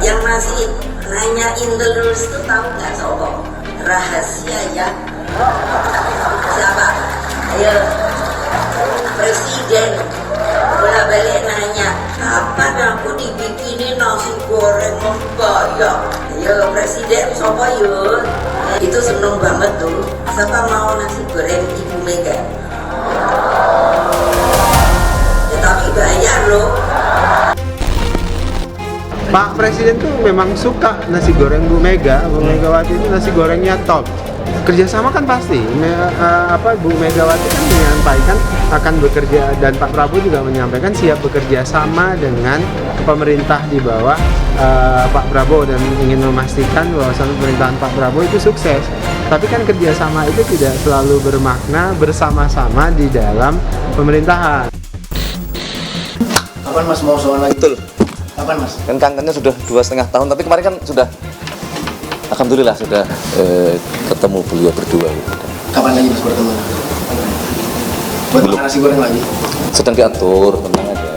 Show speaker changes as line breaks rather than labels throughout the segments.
Yang masih nanyain terus tuh tahu nggak sobo? Rahasia ya. Siapa? Ayo, Presiden bolak balik nanya, kapan aku dibikinin nasi goreng membayar? Ayo Presiden, sobo yuk. Itu seneng banget tuh. Siapa mau nasi goreng Ibu Mega? Ya, tapi bayar loh.
Pak Presiden tuh memang suka nasi goreng Bu Megawati itu nasi gorengnya top. Kerjasama kan pasti, Bu Megawati kan menyampaikan akan bekerja dan Pak Prabowo juga menyampaikan siap bekerja sama dengan pemerintah di bawah Pak Prabowo dan ingin memastikan bahwa pemerintahan Pak Prabowo itu sukses. Tapi kan kerjasama itu tidak selalu bermakna bersama-sama di dalam pemerintahan.
Kapan Mas mau soal lagi?
Betul.
Kapan Mas?
Kan kangennya sudah 2,5 tahun, tapi kemarin kan sudah, alhamdulillah sudah ketemu beliau berdua.
Kapan lagi Mas bertemu? Buat makan nasi goreng lagi?
Sedang diatur, tenang aja.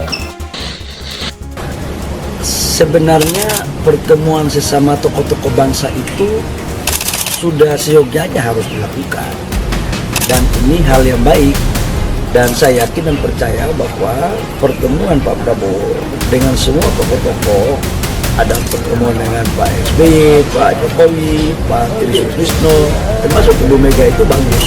Sebenarnya pertemuan sesama tokoh-tokoh bangsa itu sudah seyogyanya harus dilakukan, dan ini hal yang baik. Dan saya yakin dan percaya bahwa pertemuan Pak Prabowo dengan semua tokoh-tokoh, ada pertemuan dengan Pak SBY, Pak Jokowi, Pak Tri Sutrisno, termasuk Ibu Mega itu bagus.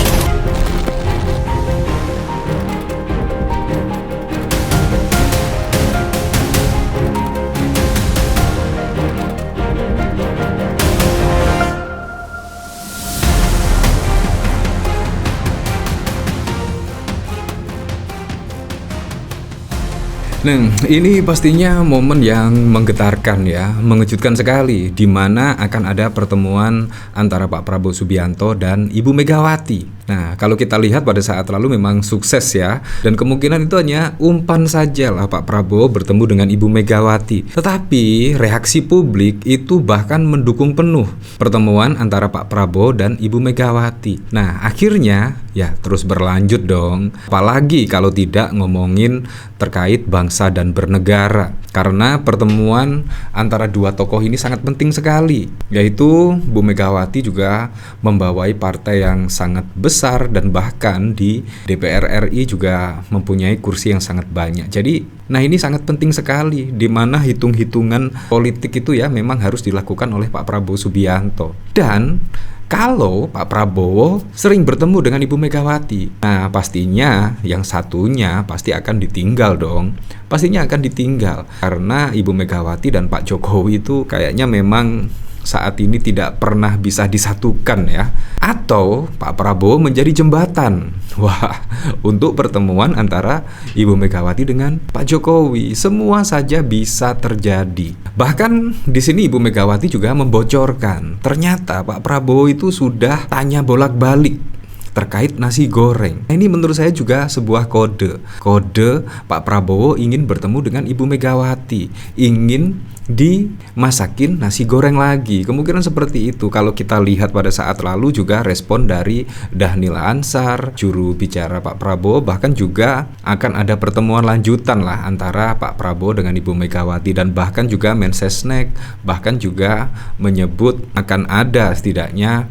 Nah, ini pastinya momen yang menggetarkan ya, mengejutkan sekali, di mana akan ada pertemuan antara Pak Prabowo Subianto dan Ibu Megawati. Nah, kalau kita lihat pada saat lalu memang sukses ya, dan kemungkinan itu hanya umpan saja lah Pak Prabowo bertemu dengan Ibu Megawati. Tetapi reaksi publik itu bahkan mendukung penuh pertemuan antara Pak Prabowo dan Ibu Megawati. Nah, akhirnya ya terus berlanjut dong, apalagi kalau tidak ngomongin terkait bangsa dan bernegara, karena pertemuan antara dua tokoh ini sangat penting sekali, yaitu Bu Megawati juga membawai partai yang sangat besar dan bahkan di DPR RI juga mempunyai kursi yang sangat banyak. Jadi, nah ini sangat penting sekali, di mana hitung-hitungan politik itu ya memang harus dilakukan oleh Pak Prabowo Subianto. Dan kalau Pak Prabowo sering bertemu dengan Ibu Megawati, nah pastinya yang satunya pasti akan ditinggal dong. Pastinya akan ditinggal, karena Ibu Megawati dan Pak Jokowi itu kayaknya memang saat ini tidak pernah bisa disatukan ya. Atau Pak Prabowo menjadi jembatan untuk pertemuan antara Ibu Megawati dengan Pak Jokowi. Semua saja bisa terjadi. Bahkan di sini Ibu Megawati juga membocorkan, ternyata Pak Prabowo itu sudah tanya bolak-balik terkait nasi goreng. Ini menurut saya juga sebuah kode Pak Prabowo ingin bertemu dengan Ibu Megawati, ingin dimasakin nasi goreng lagi. Kemungkinan seperti itu kalau kita lihat pada saat lalu juga respon dari Dhanil Ansar, juru bicara Pak Prabowo, bahkan juga akan ada pertemuan lanjutan lah antara Pak Prabowo dengan Ibu Megawati, dan bahkan juga Mensesnek bahkan juga menyebut akan ada setidaknya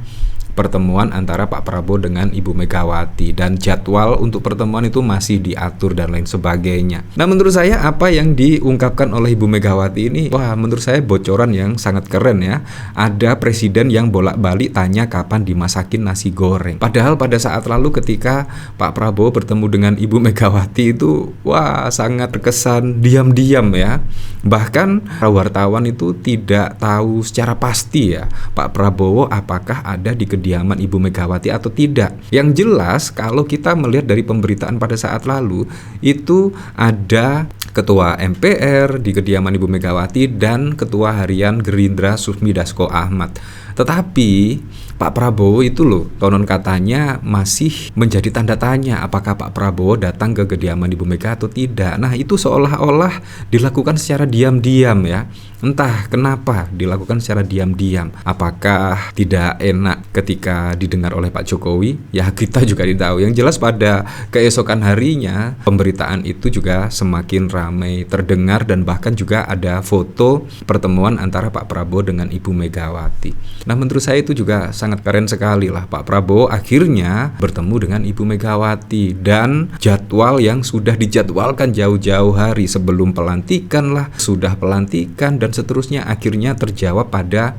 pertemuan antara Pak Prabowo dengan Ibu Megawati, dan jadwal untuk pertemuan itu masih diatur dan lain sebagainya. Nah, menurut saya apa yang diungkapkan oleh Ibu Megawati ini, wah, menurut saya bocoran yang sangat keren ya. Ada presiden yang bolak-balik tanya kapan dimasakin nasi goreng. Padahal pada saat lalu ketika Pak Prabowo bertemu dengan Ibu Megawati itu, wah, sangat terkesan diam-diam ya. Bahkan wartawan itu tidak tahu secara pasti ya Pak Prabowo apakah ada di kediaman Ibu Megawati atau tidak. Yang jelas kalau kita melihat dari pemberitaan pada saat lalu, itu ada Ketua MPR di kediaman Ibu Megawati dan Ketua Harian Gerindra Sufmi Dasko Ahmad. Tetapi Pak Prabowo itu loh, konon katanya masih menjadi tanda tanya apakah Pak Prabowo datang ke kediaman Ibu Mega atau tidak. Nah, itu seolah-olah dilakukan secara diam-diam ya. Entah kenapa dilakukan secara diam-diam. Apakah tidak enak ketika didengar oleh Pak Jokowi? Ya, kita juga tidak tahu. Yang jelas pada keesokan harinya pemberitaan itu juga semakin ramai ramai terdengar, dan bahkan juga ada foto pertemuan antara Pak Prabowo dengan Ibu Megawati. Nah, menurut saya itu juga sangat keren sekali lah, Pak Prabowo akhirnya bertemu dengan Ibu Megawati, dan jadwal yang sudah dijadwalkan jauh-jauh hari sebelum pelantikan lah, sudah pelantikan dan seterusnya, akhirnya terjawab pada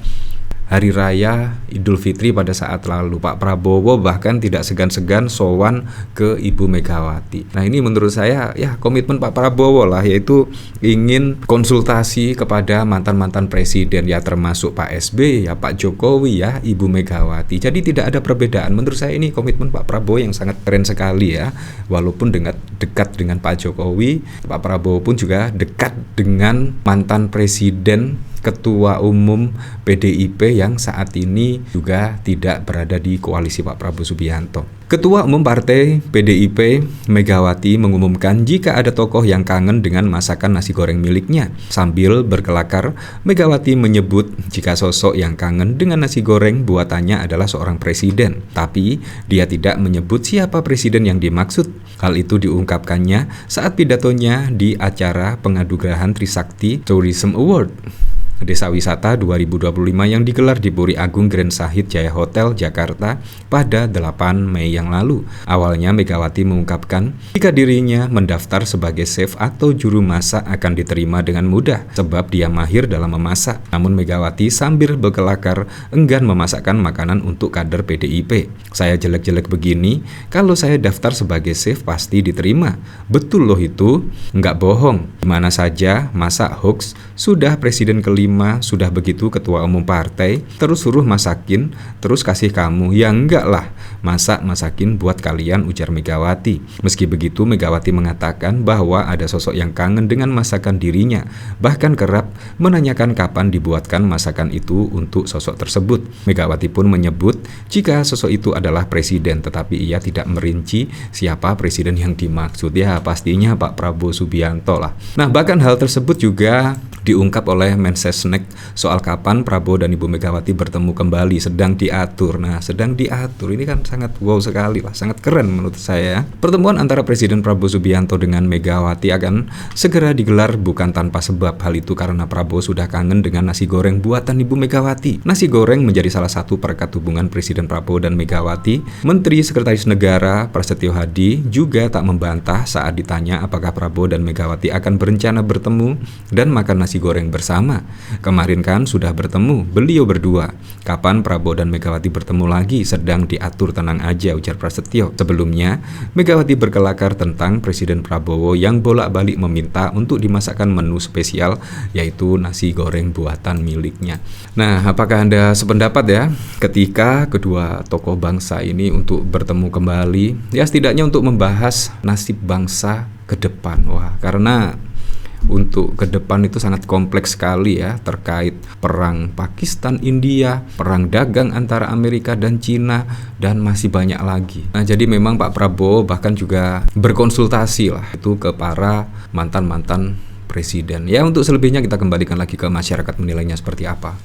Hari Raya Idul Fitri pada saat lalu. Pak Prabowo bahkan tidak segan-segan sowan ke Ibu Megawati. Nah, ini menurut saya ya komitmen Pak Prabowo lah, yaitu ingin konsultasi kepada mantan-mantan presiden, ya termasuk Pak SBY, ya Pak Jokowi, ya Ibu Megawati. Jadi tidak ada perbedaan. Menurut saya ini komitmen Pak Prabowo yang sangat keren sekali ya. Walaupun dekat dengan Pak Jokowi, Pak Prabowo pun juga dekat dengan mantan presiden, Ketua Umum PDIP yang saat ini juga tidak berada di koalisi Pak Prabowo Subianto. Ketua Umum Partai PDIP Megawati mengumumkan jika ada tokoh yang kangen dengan masakan nasi goreng miliknya. Sambil berkelakar, Megawati menyebut jika sosok yang kangen dengan nasi goreng buatannya adalah seorang presiden. Tapi dia tidak menyebut siapa presiden yang dimaksud. Hal itu diungkapkannya saat pidatonya di acara penganugerahan Trisakti Tourism Award Desa Wisata 2025 yang digelar di Puri Agung Grand Sahid Jaya Hotel, Jakarta pada 8 Mei yang lalu. Awalnya Megawati mengungkapkan jika dirinya mendaftar sebagai chef atau juru masak akan diterima dengan mudah sebab dia mahir dalam memasak. Namun Megawati sambil berkelakar enggan memasakkan makanan untuk kader PDIP. Saya jelek-jelek begini, kalau saya daftar sebagai chef pasti diterima. Betul loh itu, nggak bohong. Dimana saja, masa hoax? Sudah presiden kelima, sudah begitu ketua umum partai, terus suruh masakin, terus kasih kamu. Ya enggak lah, masakin buat kalian, ujar Megawati. Meski begitu, Megawati mengatakan bahwa ada sosok yang kangen dengan masakan dirinya, bahkan kerap menanyakan kapan dibuatkan masakan itu untuk sosok tersebut. Megawati pun menyebut jika sosok itu adalah presiden, tetapi ia tidak merinci siapa presiden yang dimaksud. Ya pastinya Pak Prabowo Subianto lah. Nah, bahkan hal tersebut juga diungkap oleh Mensesnek soal kapan Prabowo dan Ibu Megawati bertemu kembali, sedang diatur. Nah, sedang diatur ini kan sangat wow sekali lah, sangat keren menurut saya. Pertemuan antara Presiden Prabowo Subianto dengan Megawati akan segera digelar bukan tanpa sebab. Hal itu karena Prabowo sudah kangen dengan nasi goreng buatan Ibu Megawati. Nasi goreng menjadi salah satu perekat hubungan Presiden Prabowo dan Megawati. Menteri Sekretaris Negara Prasetyo Hadi juga tak membantah saat ditanya apakah Prabowo dan Megawati akan berencana bertemu dan makan nasi goreng bersama. Kemarin kan sudah bertemu beliau berdua. Kapan Prabowo dan Megawati bertemu lagi? Sedang diatur, tenang aja, ujar Prasetyo. Sebelumnya, Megawati berkelakar tentang Presiden Prabowo yang bolak-balik meminta untuk dimasakkan menu spesial, yaitu nasi goreng buatan miliknya. Nah, apakah Anda sependapat ya ketika kedua tokoh bangsa ini untuk bertemu kembali? Ya setidaknya untuk membahas nasib bangsa ke depan. Wah, karena untuk ke depan itu sangat kompleks sekali ya, terkait perang Pakistan, India, perang dagang antara Amerika dan Cina, dan masih banyak lagi. Nah, jadi memang Pak Prabowo bahkan juga berkonsultasi lah itu ke para mantan-mantan presiden. Ya, untuk selebihnya kita kembalikan lagi ke masyarakat menilainya seperti apa.